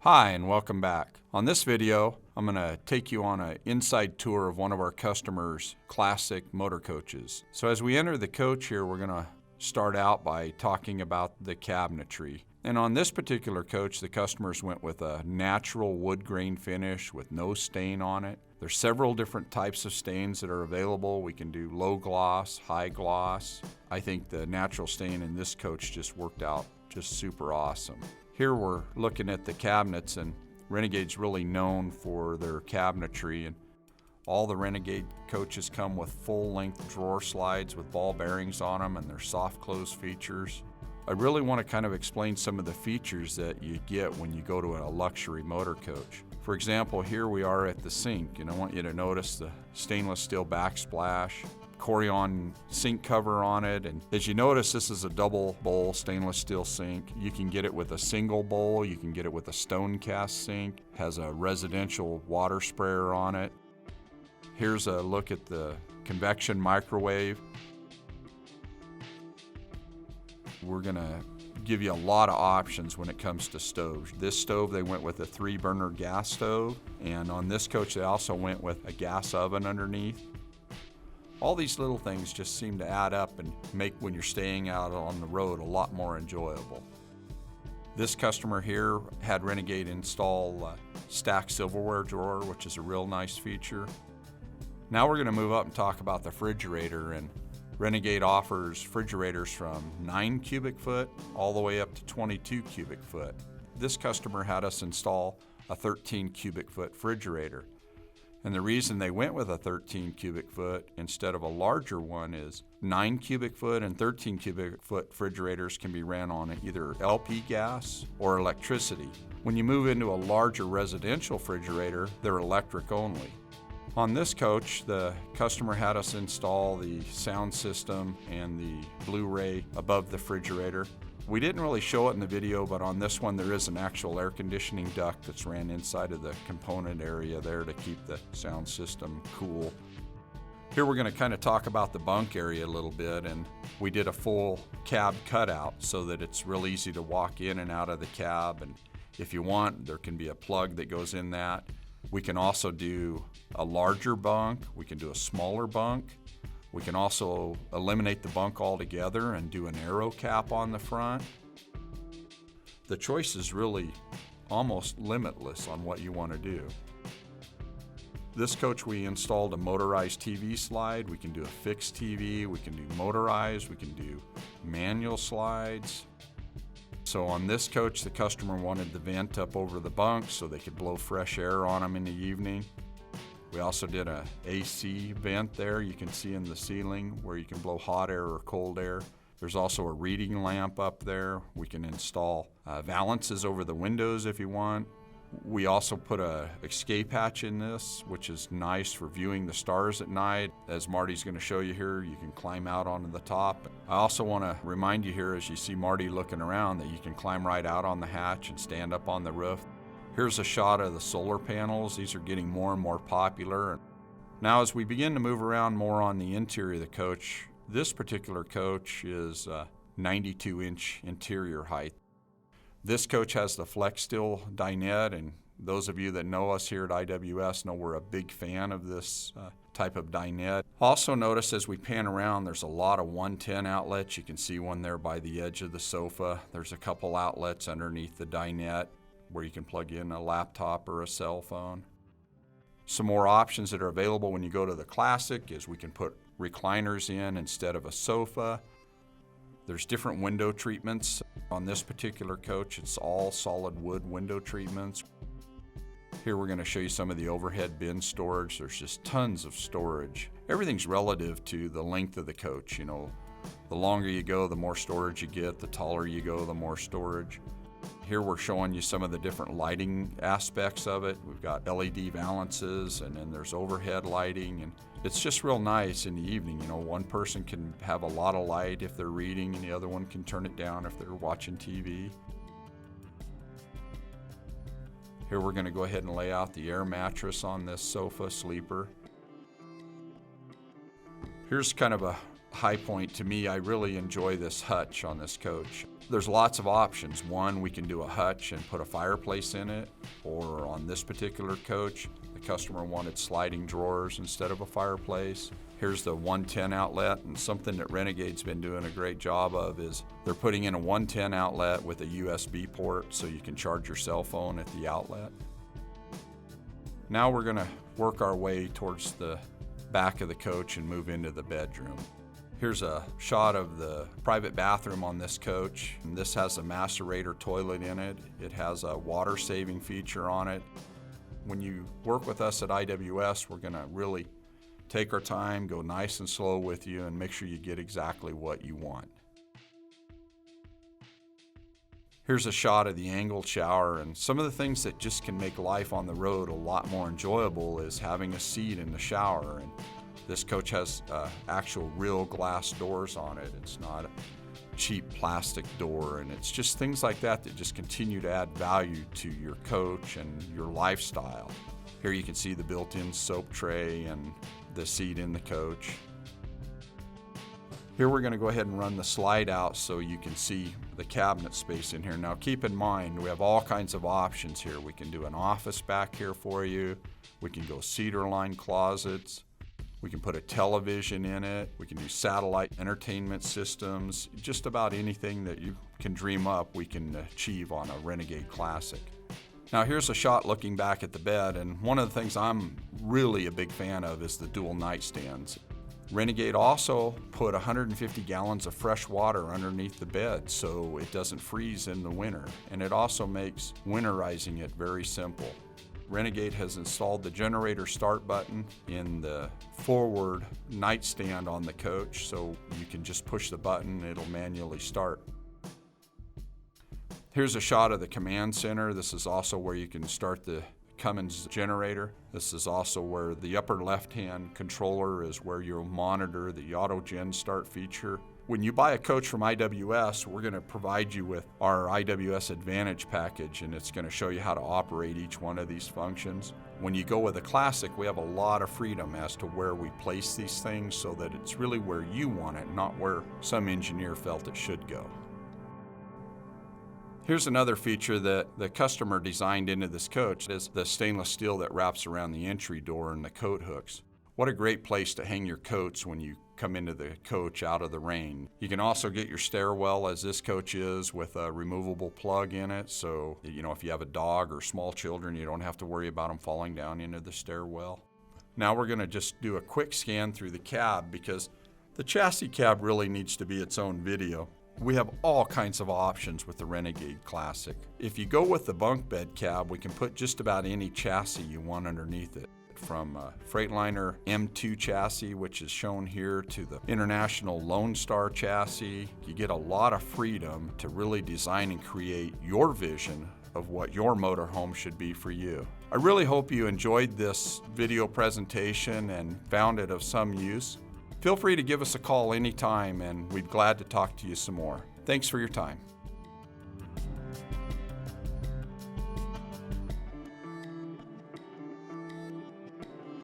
Hi and welcome back. On this video, I'm going to take you on an inside tour of one of our customers' classic motor coaches. So as we enter the coach here, we're going to start out by talking about the cabinetry. And on this particular coach, the customers went with a natural wood grain finish with no stain on it. There's several different types of stains that are available. We can do low gloss, high gloss. I think the natural stain in this coach just worked out just super awesome. Here we're looking at the cabinets, and Renegade's really known for their cabinetry, and all the Renegade coaches come with full-length drawer slides with ball bearings on them and their soft close features. I really want to kind of explain some of the features that you get when you go to a luxury motor coach. For example, here we are at the sink, and I want you to notice the stainless steel backsplash, Corian sink cover on it, and as you notice, this is a double bowl stainless steel sink. You can get it with a single bowl, you can get it with a stone cast sink, has a residential water sprayer on it. Here's a look at the convection microwave. We're gonna give you a lot of options when it comes to stoves. This stove, they went with a 3-burner gas stove, and on this coach they also went with a gas oven underneath. All these little things just seem to add up and make when you're staying out on the road a lot more enjoyable. This customer here had Renegade install a stacked silverware drawer, which is a real nice feature. Now we're going to move up and talk about the refrigerator, and Renegade offers refrigerators from 9 cubic foot all the way up to 22 cubic foot. This customer had us install a 13 cubic foot refrigerator. And the reason they went with a 13 cubic foot instead of a larger one is 9 cubic foot and 13 cubic foot refrigerators can be ran on either LP gas or electricity. When you move into a larger residential refrigerator, they're electric only. On this coach, the customer had us install the sound system and the Blu-ray above the refrigerator. We didn't really show it in the video, but on this one there is an actual air conditioning duct that's ran inside of the component area there to keep the sound system cool. Here we're going to kind of talk about the bunk area a little bit, and we did a full cab cutout so that it's real easy to walk in and out of the cab, and if you want, there can be a plug that goes in that. We can also do a larger bunk, we can do a smaller bunk. We can also eliminate the bunk altogether and do an aero cap on the front. The choice is really almost limitless on what you want to do. This coach, we installed a motorized TV slide. We can do a fixed TV, we can do motorized, we can do manual slides. So on this coach, the customer wanted the vent up over the bunk so they could blow fresh air on them in the evening. We also did a AC vent there you can see in the ceiling where you can blow hot air or cold air. There's also a reading lamp up there. We can install valances over the windows if you want. We also put a escape hatch in this, which is nice for viewing the stars at night. As Marty's going to show you here, you can climb out onto the top. I also want to remind you here, as you see Marty looking around, that you can climb right out on the hatch and stand up on the roof. Here's a shot of the solar panels. These are getting more and more popular. Now as we begin to move around more on the interior of the coach, this particular coach is 92-inch interior height. This coach has the flex steel dinette, and those of you that know us here at IWS know we're a big fan of this type of dinette. Also notice as we pan around, there's a lot of 110 outlets. You can see one there by the edge of the sofa. There's a couple outlets underneath the dinette where you can plug in a laptop or a cell phone. Some more options that are available when you go to the Classic is we can put recliners in instead of a sofa. There's different window treatments. On this particular coach, it's all solid wood window treatments. Here we're going to show you some of the overhead bin storage. There's just tons of storage. Everything's relative to the length of the coach. You know, the longer you go, the more storage you get. The taller you go, the more storage. Here we're showing you some of the different lighting aspects of it. We've got LED valances, and then there's overhead lighting, and it's just real nice in the evening. You know, one person can have a lot of light if they're reading, and the other one can turn it down if they're watching TV. Here we're going to go ahead and lay out the air mattress on this sofa sleeper. Here's kind of a high point to me, I really enjoy this hutch on this coach. There's lots of options. One, we can do a hutch and put a fireplace in it, or on this particular coach, the customer wanted sliding drawers instead of a fireplace. Here's the 110 outlet, and something that Renegade's been doing a great job of is they're putting in a 110 outlet with a USB port so you can charge your cell phone at the outlet. Now we're gonna work our way towards the back of the coach and move into the bedroom. Here's a shot of the private bathroom on this coach. And this has a macerator toilet in it. It has a water saving feature on it. When you work with us at IWS, we're gonna really take our time, go nice and slow with you, and make sure you get exactly what you want. Here's a shot of the angled shower, and some of the things that just can make life on the road a lot more enjoyable is having a seat in the shower. And this coach has actual real glass doors on it. It's not a cheap plastic door, and it's just things like that that just continue to add value to your coach and your lifestyle. Here you can see the built-in soap tray and the seat in the coach. Here we're going to go ahead and run the slide out so you can see the cabinet space in here. Now keep in mind, we have all kinds of options here. We can do an office back here for you. We can go cedar line closets. We can put a television in it. We can do satellite entertainment systems. Just about anything that you can dream up, we can achieve on a Renegade Classic. Now here's a shot looking back at the bed, and one of the things I'm really a big fan of is the dual nightstands. Renegade also put 150 gallons of fresh water underneath the bed so it doesn't freeze in the winter, and it also makes winterizing it very simple. Renegade has installed the generator start button in the forward nightstand on the coach, so you can just push the button, it'll manually start. Here's a shot of the command center. This is also where you can start the Cummins generator. This is also where the upper left-hand controller is where you'll monitor the auto gen start feature. When you buy a coach from IWS, we're going to provide you with our IWS Advantage package, and it's going to show you how to operate each one of these functions. When you go with a Classic, we have a lot of freedom as to where we place these things so that it's really where you want it, not where some engineer felt it should go. Here's another feature that the customer designed into this coach is the stainless steel that wraps around the entry door and the coat hooks. What a great place to hang your coats when you come into the coach out of the rain. You can also get your stairwell, as this coach is, with a removable plug in it, so if you have a dog or small children, you don't have to worry about them falling down into the stairwell. Now we're going to just do a quick scan through the cab because the chassis cab really needs to be its own video. We have all kinds of options with the Renegade Classic. If you go with the bunk bed cab, we can put just about any chassis you want underneath it. From a Freightliner M2 chassis, which is shown here, to the International Lone Star chassis. You get a lot of freedom to really design and create your vision of what your motorhome should be for you. I really hope you enjoyed this video presentation and found it of some use. Feel free to give us a call anytime, and we'd be glad to talk to you some more. Thanks for your time.